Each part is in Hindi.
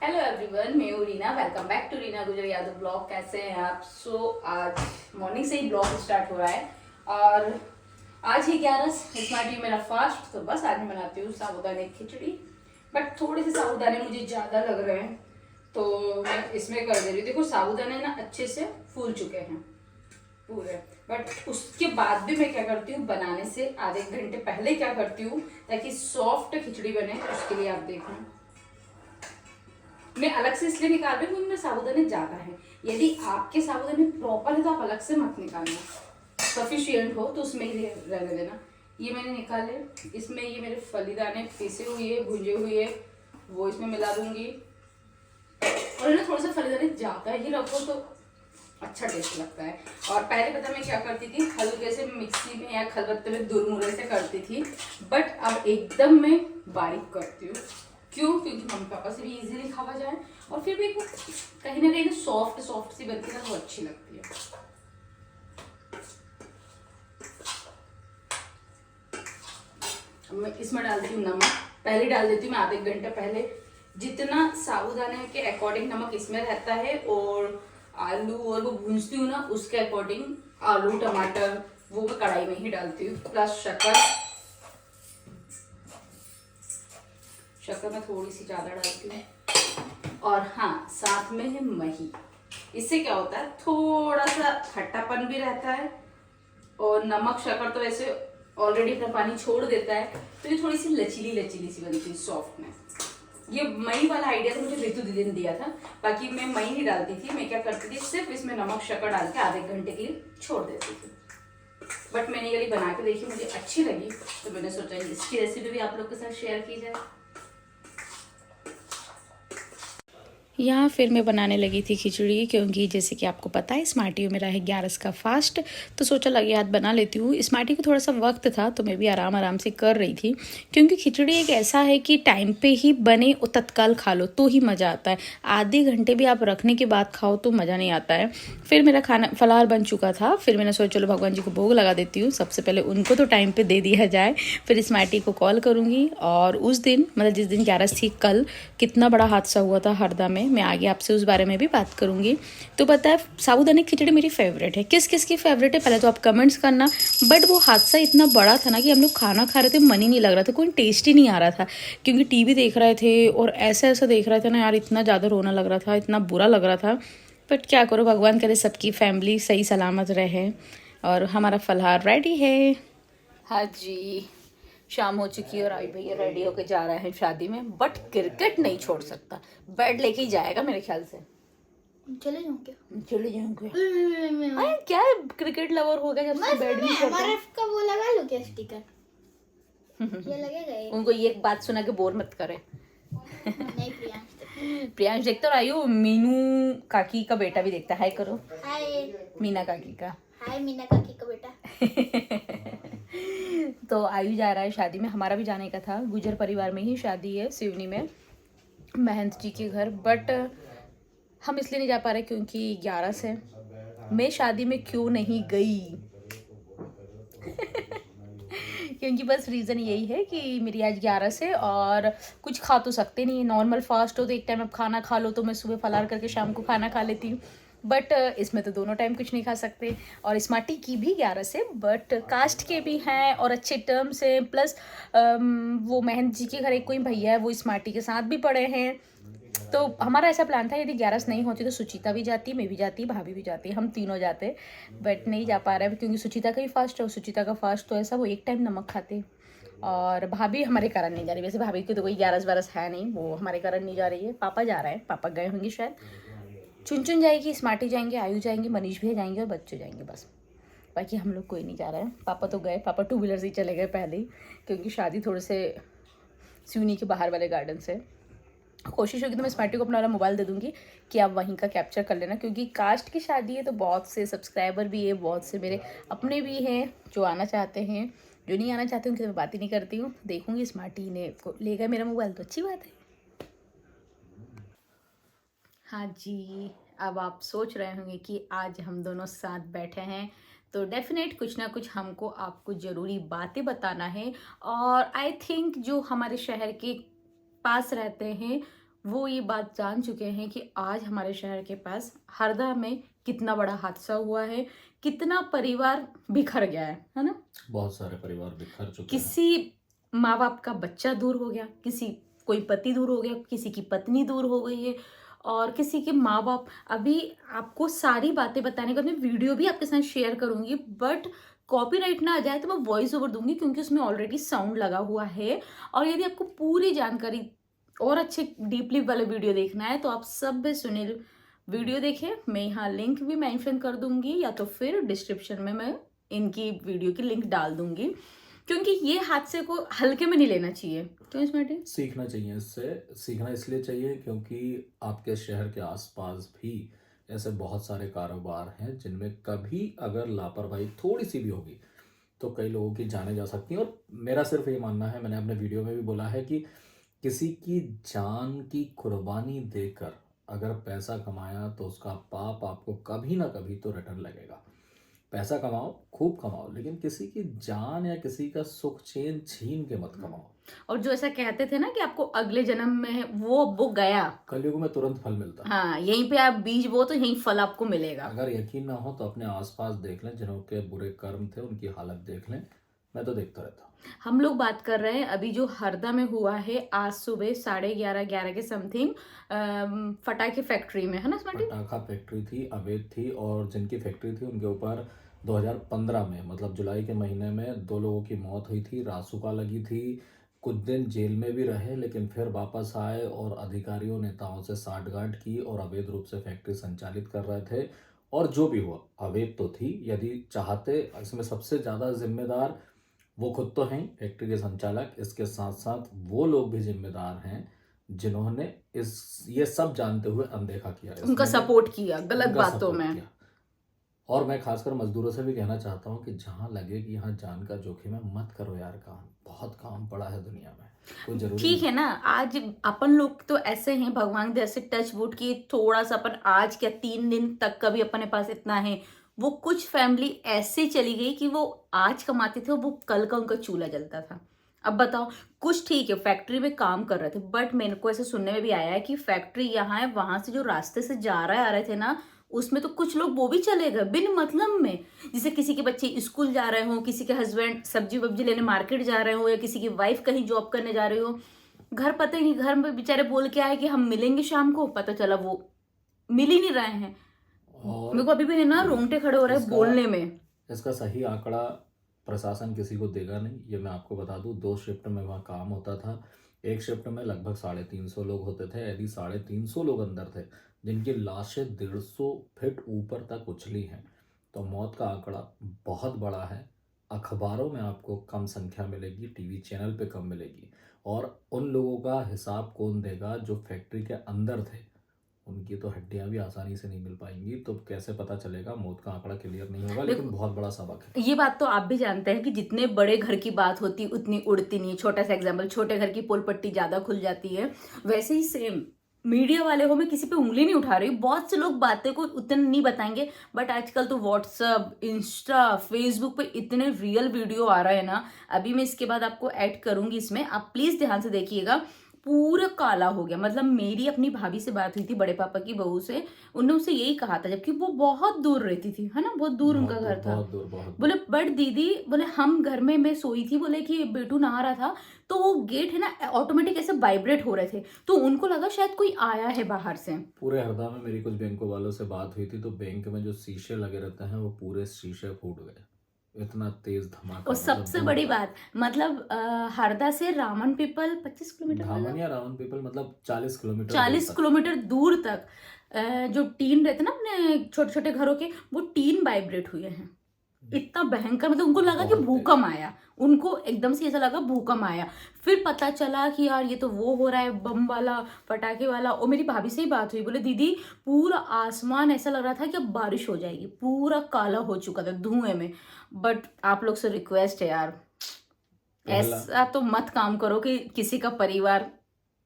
हेलो एवरीवन, मैं हूँ Reena. Welcome back to Reena Gujar Yadav blog. कैसे हैं आप? आज मॉर्निंग से ही ब्लॉग स्टार्ट हो रहा है और आज ही 11 स्मार्ट यू मेरा फास्ट। तो बस आज मैं बनाती हूँ साबूदाने की खिचड़ी। बट थोड़े से साबूदाने मुझे ज़्यादा लग रहे हैं तो मैं इसमें कर दे रही हूँ। देखो साबूदाने ना अच्छे से फूल चुके हैं पूरे। बट उसके बाद भी मैं क्या करती हूँ, बनाने से आधे एक घंटे पहले क्या करती हूँ ताकि सॉफ्ट खिचड़ी बने। उसके लिए आप देखना, मैं अलग से इसलिए निकाल रही हूँ क्योंकि मेरे साबूदाने ज्यादा है। यदि आपके साबूदाने प्रॉपर है तो आप अलग से मत निकालना, सफिशियंट हो तो उसमें ही रहने देना। ये मैंने निकाले। इसमें ये मेरे फलीदाने पिसे हुए भुंजे हुए वो इसमें मिला दूंगी। और ना थोड़ा सा फलीदाने ज्यादा ही रखो तो अच्छा टेस्ट लगता है। और पहले पता मैं क्या करती थी, हल्के से मिक्सी में या खलबत्ते में दुरमुरे से करती थी। बट अब एकदम मैं बारीक करती हूँ। क्यों? क्योंकि मम्मी पापा से भी इजीली खावा जाए और फिर भी वो कहीं ना कहीं सॉफ्ट सॉफ्ट सी बनती है ना, वो अच्छी लगती है। अब मैं इसमें डालती हूँ नमक। पहले डाल देती हूँ मैं आधे घंटे पहले। जितना साबूदाने के अकॉर्डिंग नमक इसमें रहता है और आलू और वो भूनती हूँ ना उसके अकॉर्डिंग आलू टमाटर वो मैं कढ़ाई में ही डालती हूँ। प्लस शक्कर, शक्कर मैं थोड़ी सी ज़्यादा डालती हूँ। और हाँ, साथ में है मही। इससे क्या होता है, थोड़ा सा खट्टापन भी रहता है और नमक शक्कर तो ऐसे ऑलरेडी अपना पानी छोड़ देता है तो ये थोड़ी सी लचीली लचीली सी बनती है, सॉफ्ट में। ये मई वाला आइडिया तो मुझे रितु दीदी ने दिया था। बाकी मैं मई नहीं डालती थी, मैं क्या करती थी सिर्फ इसमें नमक शक्कर डाल के आधे घंटे के लिए छोड़ देती थी। बट मैंने ये बना के देखी, मुझे अच्छी लगी तो मैंने सोचा इसकी रेसिपी भी आप लोग के साथ शेयर की जाए। यहाँ फिर मैं बनाने लगी थी खिचड़ी, क्योंकि जैसे कि आपको पता है स्मार्टी मेरा है 11 का फास्ट। तो सोचा लगे हाथ बना लेती हूँ। स्मार्टी को थोड़ा सा वक्त था तो मैं भी आराम आराम से कर रही थी, क्योंकि खिचड़ी एक ऐसा है कि टाइम पे ही बने और तत्काल खा लो तो ही मज़ा आता है। आधे घंटे भी आप रखने के बाद खाओ तो मज़ा नहीं आता है। फिर मेरा खाना फलाहार बन चुका था। फिर मैंने सोचा चलो भगवान जी को भोग लगा देती हूँ। सबसे पहले उनको तो टाइम पे दे दिया जाए, फिर स्मार्टी को कॉल करूँगी। और उस दिन मतलब जिस दिन 11 थी कल, कितना बड़ा हादसा हुआ था हरदा में, मैं आगे आपसे उस बारे में भी बात करूंगी। तो पता है साबूदाने की खिचड़ी मेरी फेवरेट है। किस किस की फेवरेट है पहले तो आप कमेंट्स करना। बट वो हादसा इतना बड़ा था ना कि हम लोग खाना खा रहे थे, मन ही नहीं लग रहा था, कोई टेस्ट ही नहीं आ रहा था, क्योंकि टीवी देख रहे थे और ऐसा ऐसा देख रहे थे ना यार, इतना ज़्यादा रोना लग रहा था, इतना बुरा लग रहा था। बट क्या करो, भगवान करे सबकी फैमिली सही सलामत रहे। और हमारा फलहार रेडी है। हाँ जी, शाम हो चुकी है और आई भैया रेडी होके जा रहा है शादी में। बट क्रिकेट नहीं छोड़ सकता, बैट लेके ही जाएगा मेरे ख्याल से। चले जाऊँ क्या? चले जाएंगे। अरे क्या क्रिकेट लवर हो गया जब से बैट नहीं छोड़ता। एमआरएफ का वो लगा लो क्या स्टिकर? ये लगेगा एक। उनको ये एक बात सुना के बोर मत करे। नहीं प्रियांश। प्रियांश देखता और आयु मीनू काकी का बेटा भी देखता है। हाय करो हाय। मीना काकी का। हाय मीना काकी का बेटा। तो आयु जा रहा है शादी में, हमारा भी जाने का था। गुजर परिवार में ही शादी है सिवनी में, महंत जी के घर। बट हम इसलिए नहीं जा पा रहे क्योंकि 11 से। मैं शादी में क्यों नहीं गई क्योंकि बस रीज़न यही है कि मेरी आज 11 से और कुछ खा तो सकते नहीं है। नॉर्मल फास्ट हो तो एक टाइम आप खाना खा लो, तो मैं सुबह फलार करके शाम को खाना खा लेती हूँ। बट इसमें तो दोनों टाइम कुछ नहीं खा सकते। और स्मार्टी की भी 11 से, बट कास्ट के भी हैं और अच्छे टर्म से। प्लस वो महंत जी के घर एक कोई भैया है, वो स्मार्टी के साथ भी पड़े हैं। तो हमारा ऐसा प्लान था यदि 11 नहीं होती तो सुचिता भी जाती, मैं भी जाती, भाभी भी जाती, हम तीनों जाते। बट नहीं जा पा रहा है क्योंकि सुचिता का ही फास्ट है। सुचिता का फास्ट तो ऐसा वो एक टाइम नमक खाते। और भाभी हमारे कारण नहीं जा रही। वैसे भाभी की तो कोई 11 है नहीं, वो हमारे कारण नहीं जा रही है। पापा जा रहे हैं, पापा गए होंगे शायद। चुन चुन जाएगी, स्मार्टी जाएंगे, आयु जाएंगे, मनीष भी जाएंगे और बच्चे जाएंगे बस। बाकी हम लोग कोई नहीं जा रहे हैं। पापा तो गए, पापा 2 व्हीलर से ही चले गए पहले ही, क्योंकि शादी थोड़े से सिवनी के बाहर वाले गार्डन से। कोशिश होगी तो मैं स्मार्टी को अपना वाला मोबाइल दे दूंगी कि आप वहीं का कैप्चर कर लेना, क्योंकि कास्ट की शादी है तो बहुत से सब्सक्राइबर भी है, बहुत से मेरे अपने भी हैं जो आना चाहते हैं। जो नहीं आना चाहते उनकी तो मैं बात ही नहीं करती हूँ। देखूंगी स्मार्टी ने को ले गए मेरा मोबाइल तो अच्छी बात है। हाँ जी, अब आप सोच रहे होंगे कि आज हम दोनों साथ बैठे हैं तो डेफिनेट कुछ ना कुछ हमको आपको ज़रूरी बातें बताना है। और आई थिंक जो हमारे शहर के पास रहते हैं वो ये बात जान चुके हैं कि आज हमारे शहर के पास हरदा में कितना बड़ा हादसा हुआ है, कितना परिवार बिखर गया है ना। बहुत सारे परिवार बिखर चुके हैं। किसी माँ बाप का बच्चा दूर हो गया, कोई पति दूर हो गया, किसी की पत्नी दूर हो गई है, और किसी के माँ बाप। अभी आपको सारी बातें बताने का, मैं वीडियो भी आपके साथ शेयर करूंगी, बट कॉपीराइट ना आ जाए तो मैं वॉइस ओवर दूंगी क्योंकि उसमें ऑलरेडी साउंड लगा हुआ है। और यदि आपको पूरी जानकारी और अच्छे डीपली वाले वीडियो देखना है तो आप सब भी सुनील वीडियो देखें। मैं यहाँ लिंक भी मेंशन कर दूंगी, या तो फिर डिस्क्रिप्शन में मैं इनकी वीडियो की लिंक डाल दूंगी, क्योंकि ये हादसे को हल्के में नहीं लेना चाहिए। क्यों स्मार्टी? सीखना चाहिए इससे। सीखना इसलिए चाहिए क्योंकि आपके शहर के आसपास भी ऐसे बहुत सारे कारोबार हैं जिनमें कभी अगर लापरवाही थोड़ी सी भी होगी तो कई लोगों की जानें जा सकती हैं। और मेरा सिर्फ ये मानना है, मैंने अपने वीडियो में भी बोला है कि किसी की जान की कुर्बानी देकर अगर पैसा कमाया तो उसका पाप आपको कभी ना कभी तो रिटर्न लगेगा। पैसा कमाओ, खूब कमाओ, लेकिन किसी की जान या किसी का सुख चैन छीन के मत कमाओ। और जो ऐसा कहते थे ना कि आपको अगले जन्म में वो गया, कलयुग में तुरंत फल मिलता है। हाँ, यहीं पे आप बीज बो तो यहीं फल आपको मिलेगा। अगर यकीन ना हो तो अपने आसपास देख लें, जिन्हों के बुरे कर्म थे उनकी हालत देख लें। मैं तो देखता रहता हूँ। हम लोग बात कर रहे हैं अभी जो हरदा में हुआ है, आज सुबह 11:30 के समथिंग, फटाके फैक्ट्री में, है ना स्मार्टी? पटाखा फैक्ट्री थी, अवैध थी, और जिनकी फैक्ट्री थी उनके ऊपर 2015 में, मतलब जुलाई के महीने में 2 लोगों की मौत हुई थी, रासुका लगी थी। कुछ दिन जेल में भी रहे, लेकिन फिर वापस आए और अधिकारियों नेताओं से साठगांठ की और अवैध रूप से फैक्ट्री संचालित कर रहे थे। और जो भी हुआ अवैध तो थी। यदि चाहते, इसमें सबसे ज़्यादा जिम्मेदार वो खुद तो हैं फैक्ट्री के संचालक, इसके साथ साथ वो लोग भी जिम्मेदार हैं जिन्होंने ये सब जानते हुए अनदेखा किया, उनका सपोर्ट किया गलत उनका बातों सपोर्ट में। किया। और मैं खासकर मजदूरों से भी कहना चाहता हूँ कि जहाँ लगे कि यहाँ जान का जोखिम है, मत करो यार काम। बहुत काम पड़ा है दुनिया में, कोई जरूरी ठीक है ना। आज अपन लोग तो ऐसे हैं, भगवान जैसे टच वुड की थोड़ा सा अपन आज क्या 3 दिन तक का भी अपने पास इतना है। वो कुछ फैमिली ऐसे चली गई कि वो आज कमाते थे और वो कल का उनका चूल्हा जलता था। अब बताओ, कुछ ठीक है फैक्ट्री में काम कर रहे थे, बट मेरे को ऐसे सुनने में भी आया है कि फैक्ट्री यहाँ है, वहां से जो रास्ते से जा रहे आ रहे थे ना, उसमें तो कुछ लोग वो भी चले गए बिन मतलब में। जैसे किसी के बच्चे स्कूल जा रहे हो, किसी के हस्बैंड सब्जी वब्जी लेने मार्केट जा रहे हो, या किसी की वाइफ कहीं जॉब करने जा रही हो, घर पता ही नहीं, घर में बेचारे बोल के आए कि हम मिलेंगे शाम को, पता चला वो मिल ही नहीं रहे हैं। और मेरे को अभी भी है ना रोंगटे खड़े हो रहे हैं बोलने में। इसका सही आंकड़ा प्रशासन किसी को देगा नहीं, ये मैं आपको बता दूं। 2 शिफ्ट में वहाँ काम होता था। एक शिफ्ट में लगभग 350 लोग होते थे। यदि 350 लोग अंदर थे जिनकी लाशें 150 फीट ऊपर तक उछली हैं, तो मौत का आंकड़ा बहुत बड़ा है। अखबारों में आपको कम संख्या मिलेगी, टीवी चैनल पे कम मिलेगी। और उन लोगों का हिसाब कौन देगा जो फैक्ट्री के अंदर थे? उनकी तो हड्डियां भी आसानी से नहीं मिल पाएंगी, तो कैसे पता चलेगा? मौत का आंकड़ा क्लियर नहीं होगा, लेकिन बहुत बड़ा सबक है। ये बात तो आप भी जानते हैं कि जितने बड़े घर की बात होती उतनी उड़ती नहीं। छोटा सा एग्जाम्पल, छोटे घर की पोल पट्टी ज्यादा खुल जाती है, वैसे ही सेम मीडिया वाले हो, मैं किसी पे उंगली नहीं उठा रही। बहुत से लोग बातें को उतने नहीं बताएंगे, बट आजकल तो व्हाट्सअप, इंस्टा, फेसबुक पे इतने रियल वीडियो आ रहे हैं ना। अभी मैं इसके बाद आपको ऐड करूंगी इसमें, आप प्लीज ध्यान से देखिएगा। पूरा काला हो गया। मतलब मेरी अपनी भाभी से बात हुई थी, बड़े पापा की बहू से, उन्होंने उसे यही कहा था, जबकि वो बहुत दूर रहती थी, है ना, बहुत दूर उनका घर था। बहुत दूर। बोले बट दीदी, बोले हम घर में, मैं सोई थी, बोले कि बेटू नहा रहा था, तो वो गेट है ना ऑटोमेटिक ऐसे वाइब्रेट हो रहे थे, तो उनको लगा शायद कोई आया है बाहर से। पूरे हरदा में मेरी कुछ बैंकों वालों से बात हुई थी, तो बैंक में जो शीशे लगे रहते हैं वो पूरे शीशे फूट गए। इतना तेज धमाका। और सबसे बड़ी बात, मतलब हरदा से रामन पीपल 25 किलोमीटर, धामन या रावण पीपल, मतलब 40 किलोमीटर 40 किलोमीटर दूर तक जो टीन रहते ना अपने छोटे छोटे घरों के, वो टीन वाइब्रेट हुए हैं। इतना भयंकर, मतलब उनको लगा कि भूकंप आया, उनको एकदम से ऐसा लगा भूकंप आया। फिर पता चला कि यार ये तो वो हो रहा है, बम वाला, पटाखे वाला। और मेरी भाभी से ही बात हुई, बोले दीदी पूरा आसमान ऐसा लग रहा था कि अब बारिश हो जाएगी, पूरा काला हो चुका था धुएं में। बट आप लोग से रिक्वेस्ट है यार, ऐसा तो मत काम करो कि किसी का परिवार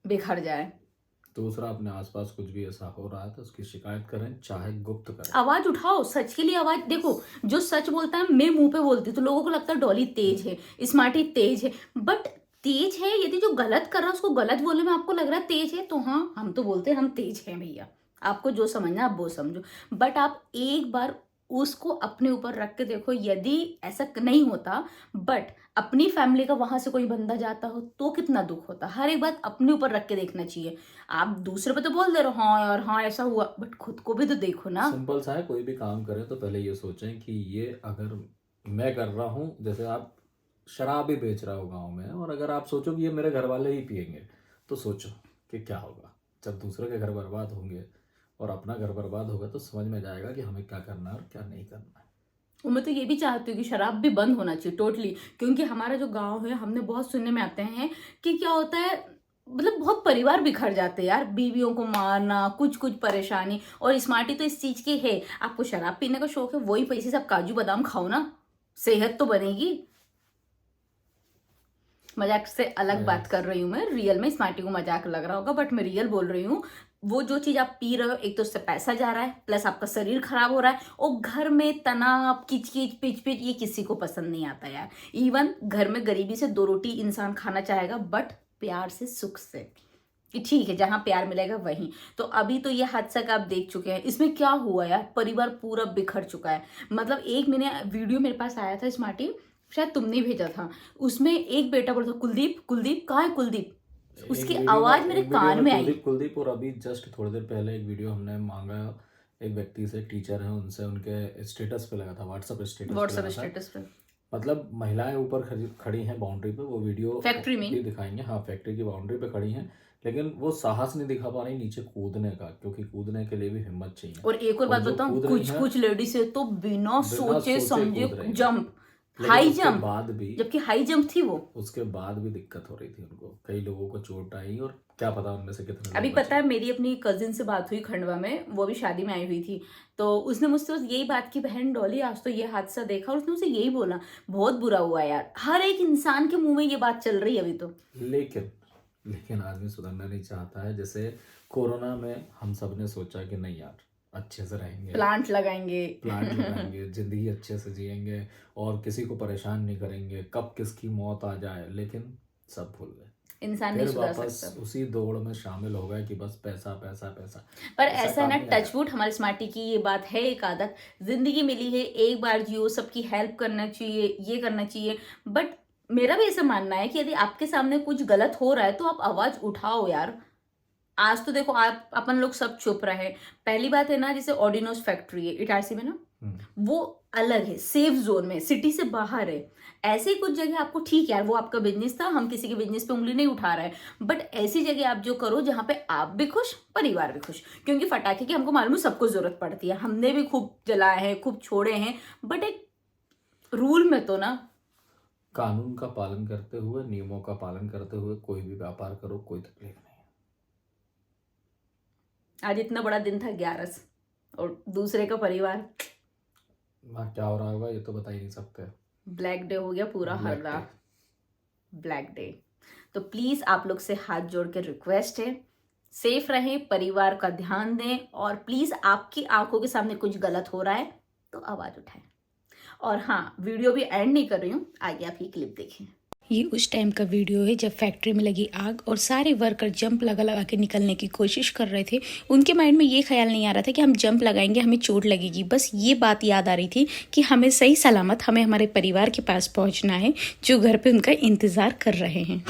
बिखर जाए। दूसरा, अपने आसपास कुछ भी ऐसा हो रहा है तो उसकी शिकायत करें, चाहे गुप्त करें। आवाज उठाओ, सच के लिए आवाज। देखो, जो सच बोलता है, मैं मुंह पे बोलती हूँ तो लोगों को लगता है डॉली तेज है, स्मार्टी तेज है, बट तेज है, यदि जो गलत कर रहा है उसको गलत बोलने में आपको लग रहा है तेज है, तो हाँ हम तो बोलते हैं हम तेज हैं भैया, आपको जो समझना आप वो समझो। बट आप एक बार उसको अपने ऊपर रख के देखो, यदि ऐसा नहीं होता बट अपनी फैमिली का वहां से कोई बंदा जाता हो तो कितना दुख होता। हर एक बात अपने ऊपर रख के देखना चाहिए। आप दूसरे पे तो बोल दे रहे हो हाँ यार हाँ ऐसा हुआ, बट खुद को भी तो देखो ना। सिंपल सा है, कोई भी काम करें तो पहले ये सोचें कि ये अगर मैं कर रहा हूँ, जैसे आप शराब ही बेच रहे हो गाँव में, और अगर आप सोचो कि ये मेरे घर वाले ही पियेंगे, तो सोचो कि क्या होगा। जब दूसरे के घर बर्बाद होंगे और अपना घर बर्बाद होगा तो समझ में जाएगा कि हमें क्या करना है और क्या नहीं करना है। और मैं तो ये भी चाहती हूँ कि शराब भी बंद होना चाहिए टोटली, क्योंकि हमारा जो गांव है हमने बहुत सुनने में आते हैं कि क्या होता है, मतलब बहुत परिवार बिखर जाते हैं यार, बीवियों को मारना, कुछ कुछ परेशानी। और स्मार्टी तो इस चीज की है, आपको शराब पीने का शौक है, वही पैसे से आप काजू बादाम खाओ ना, सेहत तो बनेगी। मजाक से अलग बात कर रही हूँ मैं, रियल में स्मार्टी को मजाक लग रहा होगा बट मैं रियल बोल रही हूँ। वो जो चीज आप पी रहे हो, एक तो उससे पैसा जा रहा है, प्लस आपका शरीर खराब हो रहा है, और घर में तनाव किचकिच पिच पिच ये किसी को पसंद नहीं आता यार। इवन घर में गरीबी से 2 रोटी इंसान खाना चाहेगा, बट प्यार से सुख से, कि ठीक है जहां प्यार मिलेगा वहीं। तो अभी तो ये हादसा का आप देख चुके हैं, इसमें क्या हुआ यार, परिवार पूरा बिखर चुका है। मतलब एक मैंने वीडियो मेरे पास आया था स्मार्टी, शायद तुमने भेजा था, उसमें एक बेटा बोलता कुलदीप कुलदीप कहाँ है कुलदीप, उसकी आवाज मेरे कान में आई। कुलदीप। और अभी जस्ट थोड़ी देर पहले एक वीडियो हमने मांगा एक व्यक्ति से, टीचर है, उनसे, उनके स्टेटस पे लगा था, व्हाट्सएप स्टेटस पे। मतलब महिलाएं ऊपर खड़ी हैं बाउंड्री पे, वो वीडियो फैक्ट्री में भी दिखाएंगे। हाँ, फैक्ट्री की बाउंड्री पे खड़ी हैं, लेकिन वो साहस नहीं दिखा पा रही नीचे कूदने का, क्योंकि कूदने के लिए भी हिम्मत चाहिए। और एक और बात बताऊं, कुछ लेडीज है तो बिना सोचे समझे जंप, हाई जंप, बाद भी, जबकि हाई जंप थी वो, उसके बाद भी दिक्कत हो रही थी उनको, कई लोगों को चोट आई, और क्या पता उनमें से कितने अभी पता है मेरी अपनी कजिन से बात हुई खंडवा में, वो भी शादी में आई हुई थी, तो उसने मुझसे यही बात की, बहन डॉली आज तो ये हादसा देखा, और उसने मुझसे यही बोला बहुत बुरा हुआ यार। हर एक इंसान के मुंह में ये बात चल रही है अभी तो। लेकिन आदमी सुधरना नहीं चाहता है। जैसे कोरोना में हम सब ने सोचा कि नहीं यार अच्छे से रहेंगे, प्लांट लगाएंगे जिंदगी अच्छे से जिएंगे और किसी को परेशान नहीं करेंगे, कब किसकी मौत आ जाए, लेकिन सब भूल गए। इंसान नहीं सुधर सकता, उसी दौड़ में शामिल हो गए कि बस पैसा पैसा पैसा। पर ऐसा है ना, टचवुड हमारे स्मार्टी की ये बात है, एक आदत जिंदगी मिली है, एक बार जियो, सबकी हेल्प करना चाहिए, ये करना चाहिए। बट मेरा भी ऐसा मानना है कि यदि आपके सामने कुछ गलत हो रहा है तो आप आवाज उठाओ यार। आज तो देखो आप अपन लोग सब चुप रहे। पहली बात है ना, जैसे ऑर्डिनोस फैक्ट्री है इटारसी में ना, वो अलग है, सेफ जोन में, सिटी से बाहर है। ऐसे कुछ जगह आपको ठीक है यार, वो आपका बिजनेस था, हम किसी के बिजनेस पे उंगली नहीं उठा रहे हैं, बट ऐसी जगह आप जो करो जहां पे आप भी खुश, परिवार भी खुश। क्योंकि फटाखे की हमको मालूम है सबको जरूरत पड़ती है, हमने भी खूब जलाए हैं, खूब छोड़े हैं, बट एक रूल में तो ना, कानून का पालन करते हुए, नियमों का पालन करते हुए कोई भी व्यापार करो, कोई तकलीफ नहीं। आज इतना बड़ा दिन था 11 और दूसरे का परिवार, क्या हो रहा होगा ये तो बता ही नहीं सकते। ब्लैक डे हो गया पूरा, हल्ला ब्लैक डे। तो प्लीज आप लोग से हाथ जोड़ के रिक्वेस्ट है, सेफ रहें, परिवार का ध्यान दें, और प्लीज आपकी आंखों के सामने कुछ गलत हो रहा है तो आवाज उठाएं। और हाँ, वीडियो भी एंड नहीं कर रही हूँ, आगे आप ये क्लिप देखें। ये उस टाइम का वीडियो है जब फैक्ट्री में लगी आग और सारे वर्कर जंप लगा के निकलने की कोशिश कर रहे थे। उनके माइंड में ये ख्याल नहीं आ रहा था कि हम जंप लगाएंगे हमें चोट लगेगी, बस ये बात याद आ रही थी कि हमें सही सलामत हमें हमारे परिवार के पास पहुंचना है जो घर पे उनका इंतज़ार कर रहे हैं।